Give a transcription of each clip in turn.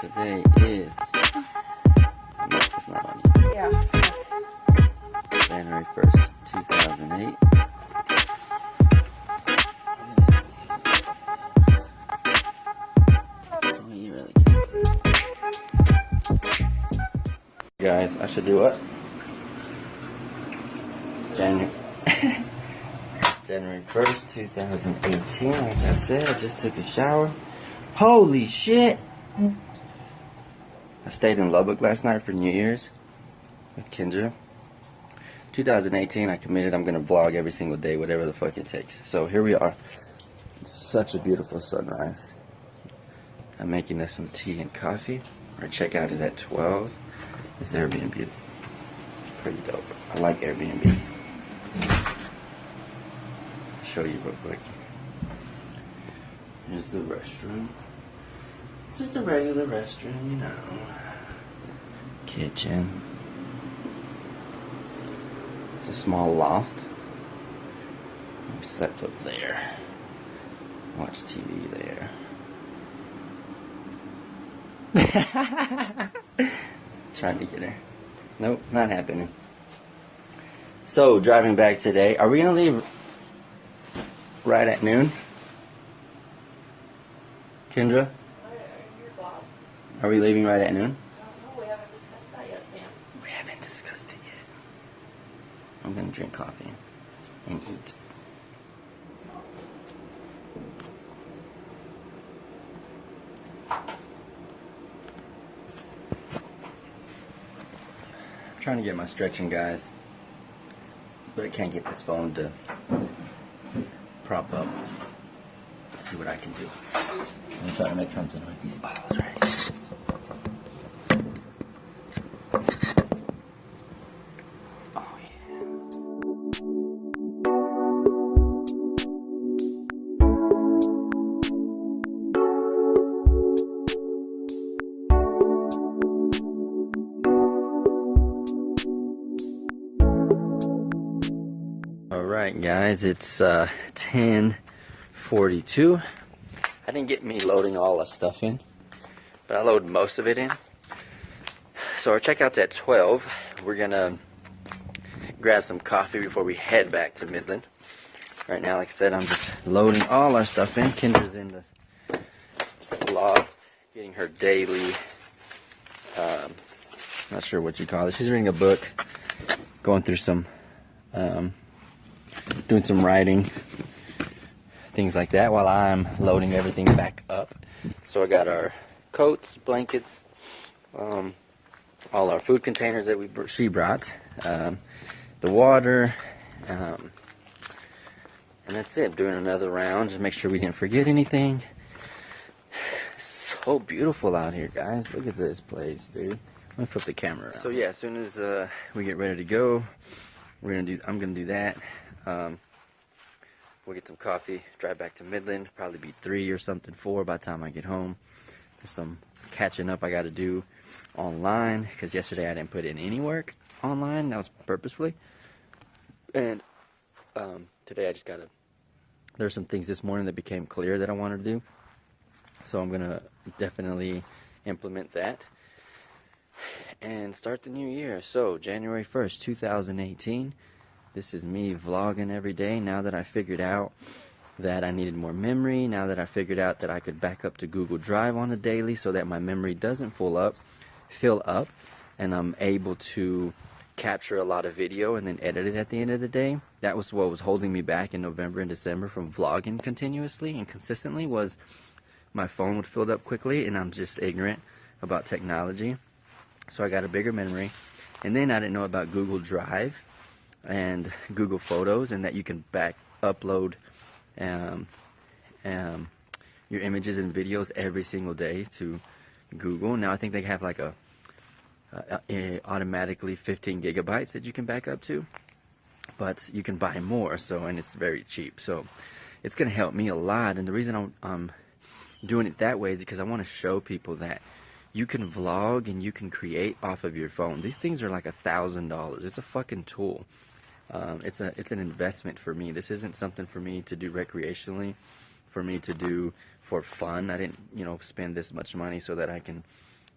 Today is, no, it's not on you. Yeah. January 1st, 2008. Oh, you really can't see. Guys, I should do what? It's January 1st, 2018. Like I said, I just took a shower. Holy shit! I stayed in Lubbock last night for New Year's with Kendra. 2018, I committed I'm gonna vlog every single day, whatever the fuck it takes. So here we are. It's such a beautiful sunrise. I'm making us some tea and coffee. Our checkout is at 12. This Airbnb is pretty dope. I like Airbnbs. I'll show you real quick. Here's the restroom. It's just a regular restroom, you know. Kitchen. It's a small loft. We slept up there. Watch TV there. Trying to get her. Nope, not happening. So, driving back today. Are we gonna leave right at noon? Kendra? Are we leaving right at noon? No, we haven't discussed that yet, Sam. We haven't discussed it yet. I'm gonna drink coffee and eat. I'm trying to get my stretching, guys, but I can't get this phone to prop up. Let's see what I can do. I'm gonna try to make something with these bottles right here. Oh yeah. All right, guys, it's 10:42. I didn't get me loading all the stuff in, but I loaded most of it in. So our checkout's at 12. We're gonna grab some coffee before we head back to Midland. Right now, like I said, I'm just loading all our stuff in. Kendra's in the loft, getting her daily, not sure what you call it. She's reading a book, going through some, doing some writing, things like that, while I'm loading everything back up. So I got our coats, blankets, all our food containers that she brought, the water, and that's it. Doing another round, just make sure we didn't forget anything. It's so beautiful out here, guys. Look at this place, dude. Let me flip the camera around. So yeah, as soon as we get ready to go, I'm gonna do that. We'll get some coffee, drive back to Midland, probably be 3 or something, 4 by the time I get home. There's some catching up I got to do online, because yesterday I didn't put in any work online. That was purposefully. And today I just got to, there's some things this morning that became clear that I wanted to do. So I'm going to definitely implement that and start the new year. So January 1st, 2018. This is me vlogging every day now that I figured out that I needed more memory, now that I figured out that I could back up to Google Drive on a daily so that my memory doesn't fill up, and I'm able to capture a lot of video and then edit it at the end of the day. That was what was holding me back in November and December from vlogging continuously and consistently, was my phone would fill up quickly, and I'm just ignorant about technology. So I got a bigger memory, and then I didn't know about Google Drive and Google Photos, and that you can upload your images and videos every single day to Google. Now I think they have like a automatically 15 gigabytes that you can back up to, but you can buy more, so, and it's very cheap, so it's gonna help me a lot. And the reason I'm doing it that way is because I want to show people that you can vlog and you can create off of your phone. These things are like $1,000. It's a fucking tool. It's an investment for me. This isn't something for me to do recreationally, for me to do for fun. I didn't, spend this much money so that I can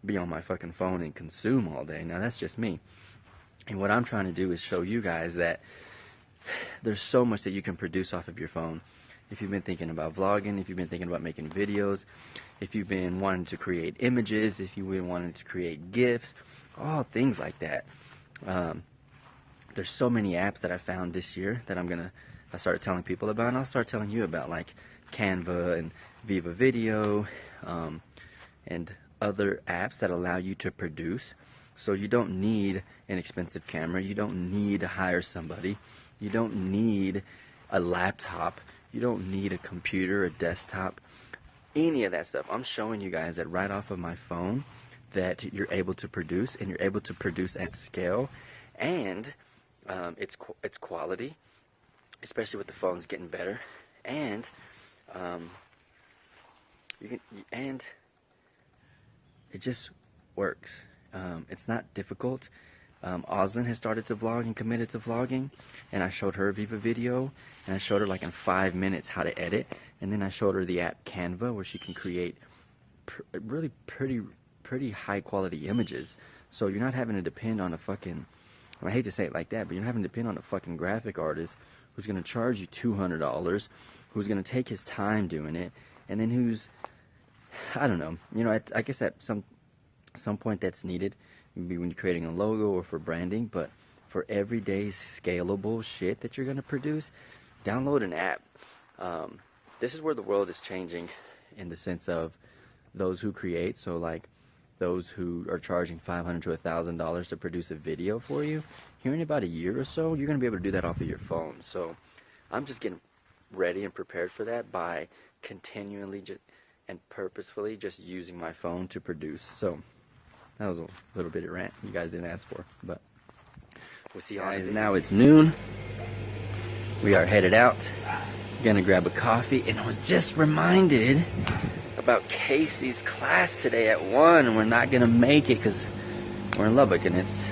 be on my fucking phone and consume all day. Now, that's just me. And what I'm trying to do is show you guys that there's so much that you can produce off of your phone. If you've been thinking about vlogging, if you've been thinking about making videos, if you've been wanting to create images, if you've been wanting to create GIFs, all things like that. There's so many apps that I found this year that I started telling people about, and I'll start telling you about, like Canva and Viva Video, and other apps that allow you to produce. So you don't need an expensive camera, you don't need to hire somebody, you don't need a laptop, you don't need a computer, a desktop, any of that stuff. I'm showing you guys that right off of my phone that you're able to produce, and you're able to produce at scale, and it's quality, especially with the phones getting better, and it just works. It's not difficult. Oslin has started to vlog and committed to vlogging, and I showed her Viva Video, and I showed her like in 5 minutes how to edit, and then I showed her the app Canva, where she can create really pretty high quality images. So you're not having to depend on a fucking, I hate to say it like that, but you're not having to depend on a fucking graphic artist who's going to charge you $200, who's going to take his time doing it, and then who's, I don't know, I guess at some point that's needed, maybe when you're creating a logo or for branding, but for everyday scalable shit that you're going to produce, download an app. This is where the world is changing in the sense of those who create. So like those who are charging $500 to $1,000 to produce a video for you, here in about a year or so, you're going to be able to do that off of your phone. So I'm just getting ready and prepared for that by continually and purposefully just using my phone to produce. So that was a little bit of rant you guys didn't ask for, but we'll see how guys. Now it's noon. We are headed out. Gonna grab a coffee, and I was just reminded about Casey's class today at 1, and we're not gonna make it because we're in Lubbock and it's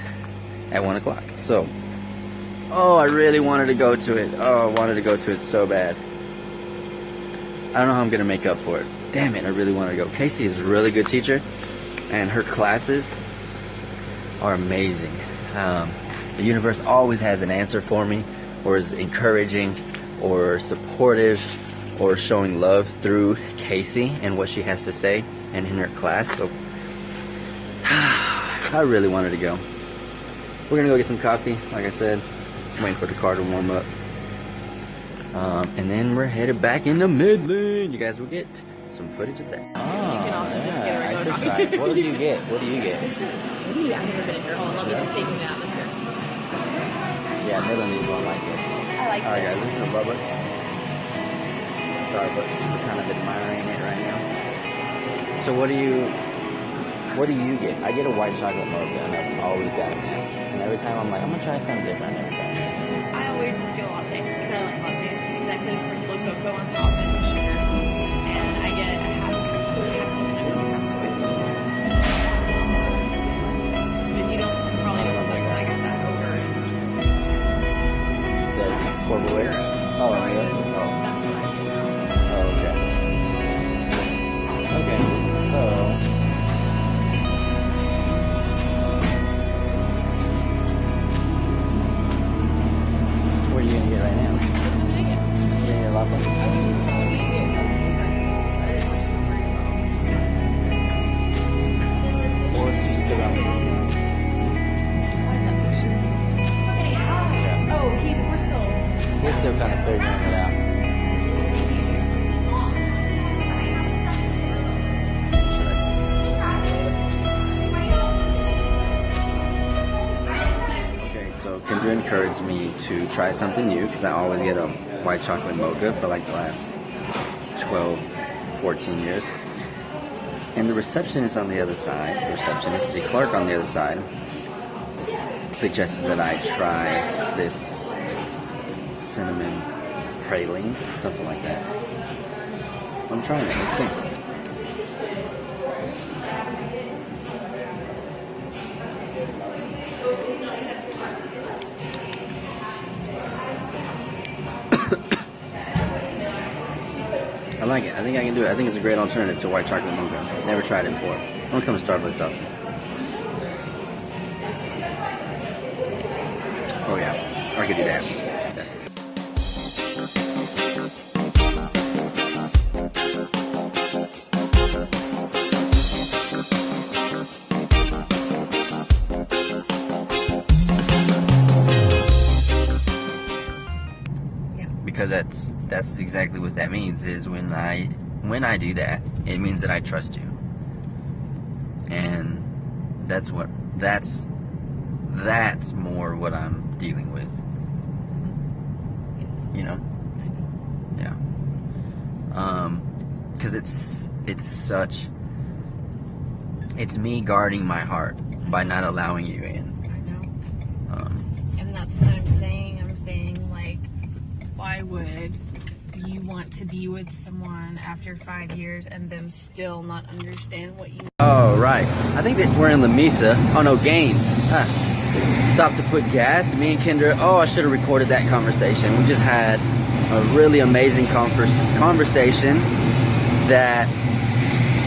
at 1 o'clock. So, I really wanted to go to it. I wanted to go to it so bad. I don't know how I'm gonna make up for it. Damn it, I really wanted to go. Casey is a really good teacher, and her classes are amazing. The universe always has an answer for me, or is encouraging, or supportive, or showing love through Casey and what she has to say and in her class. So I really wanted to go. We're gonna go get some coffee, like I said. I'm waiting for the car to warm up. And then we're headed back into Midland. You guys will get some footage of that. You can also just get a regular coffee. What do you get? What do you get? This is tea. I've never been here. I love it. Just taking the atmosphere. Yeah, Midland needs one like this. I like Alright this. guys, this is the Lubbock Starbucks. We're kind of admiring it right now. So what do you get? I get a white chocolate mocha, and I've always gotten that. And every time I'm like, I'm gonna try something different. I never try it. I always just get a latte because I like lattes because I put a sprinkle of cocoa on top and sugar, and I get a half coconut with half soy. But you don't probably know because I got that over in The Fort Worth? Oh, really? Oh. That's what I do. Oh, okay. Okay, so what are you gonna get right now? You gonna get a latte? Or if she's good on it. We're still kind of figuring it out. Okay, so Kendra encouraged me to try something new because I always get a white chocolate mocha for like the last 12, 14 years. And the receptionist on the other side, the clerk on the other side, suggested that I try this cinnamon praline, something like that. I'm trying it. Let's see. I like it. I think I can do it. I think it's a great alternative to white chocolate mocha. Never tried it before. I don't come to Starbucks often. Oh yeah, I could do that. Because that's exactly what that means. Is when I do that, it means that I trust you, and that's more what I'm dealing with. You know? Yeah. Because it's me guarding my heart by not allowing you in. I know. And that's what I'm saying. I'm saying, like, why would you want to be with someone after 5 years and them still not understand what you... Oh, right. I think that we're in La Mesa. Oh, no, Gaines. Huh. Stopped to put gas. Me and Kendra, I should have recorded that conversation. We just had a really amazing conversation that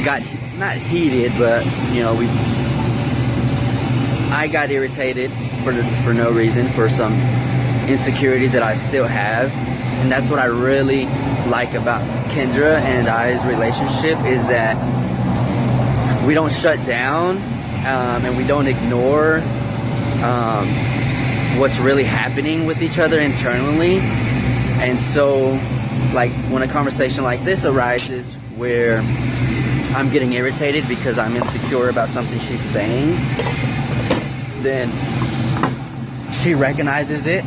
got, not heated, but, I got irritated for no reason, for some insecurities that I still have. And that's what I really like about Kendra and I's relationship, is that we don't shut down, and we don't ignore what's really happening with each other internally. And so, like, when a conversation like this arises where I'm getting irritated because I'm insecure about something she's saying, then she recognizes it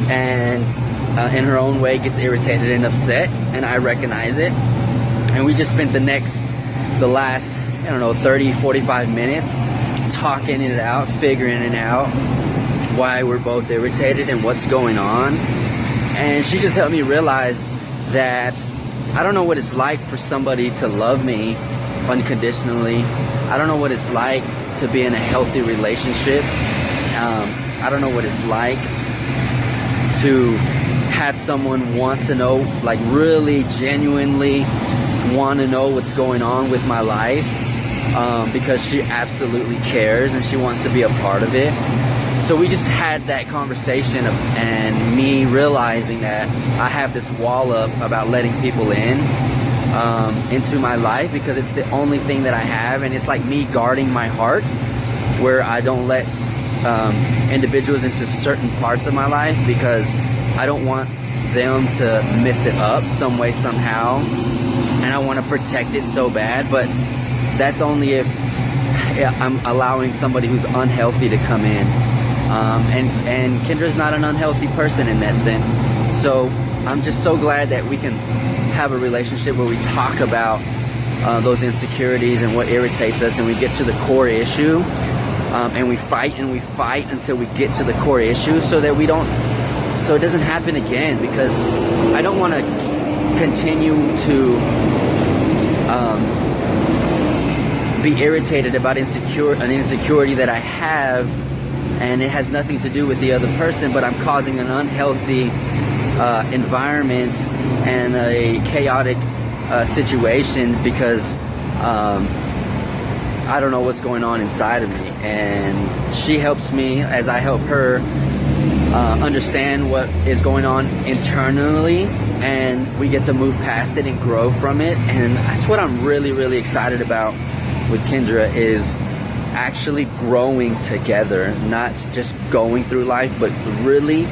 and in her own way gets irritated and upset, and I recognize it. And we just spent the last 30, 45 minutes talking it out, figuring it out, why we're both irritated and what's going on. And she just helped me realize that I don't know what it's like for somebody to love me unconditionally. I don't know what it's like to be in a healthy relationship. I don't know what it's like to have someone want to know, like really genuinely want to know what's going on with my life, because she absolutely cares and she wants to be a part of it. So we just had that conversation and me realizing that I have this wall up about letting people into my life, because it's the only thing that I have, and it's like me guarding my heart, where I don't let individuals into certain parts of my life, because I don't want them to mess it up some way, somehow, and I want to protect it so bad. But that's only if I'm allowing somebody who's unhealthy to come in, and Kendra's not an unhealthy person in that sense. So I'm just so glad that we can have a relationship where we talk about those insecurities and what irritates us, and we get to the core issue, and we fight until we get to the core issue, so that so it doesn't happen again. Because I don't want to continue to be irritated about an insecurity that I have, and it has nothing to do with the other person, but I'm causing an unhealthy environment and a chaotic situation, because I don't know what's going on inside of me. And she helps me as I help her understand what is going on internally, and we get to move past it and grow from it. And that's what I'm really, really excited about with Kendra, is actually growing together, not just going through life, but really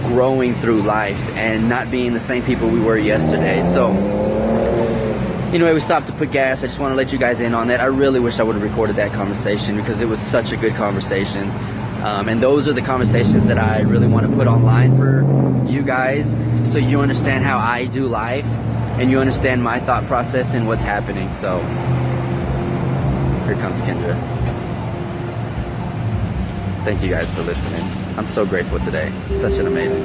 growing through life and not being the same people we were yesterday. So anyway, we stopped to put gas. I just want to let you guys in on that. I really wish I would have recorded that conversation, because it was such a good conversation. And those are the conversations that I really want to put online for you guys, so you understand how I do life and you understand my thought process and what's happening. So here comes Kendra. Thank you guys for listening. I'm so grateful today. Such an amazing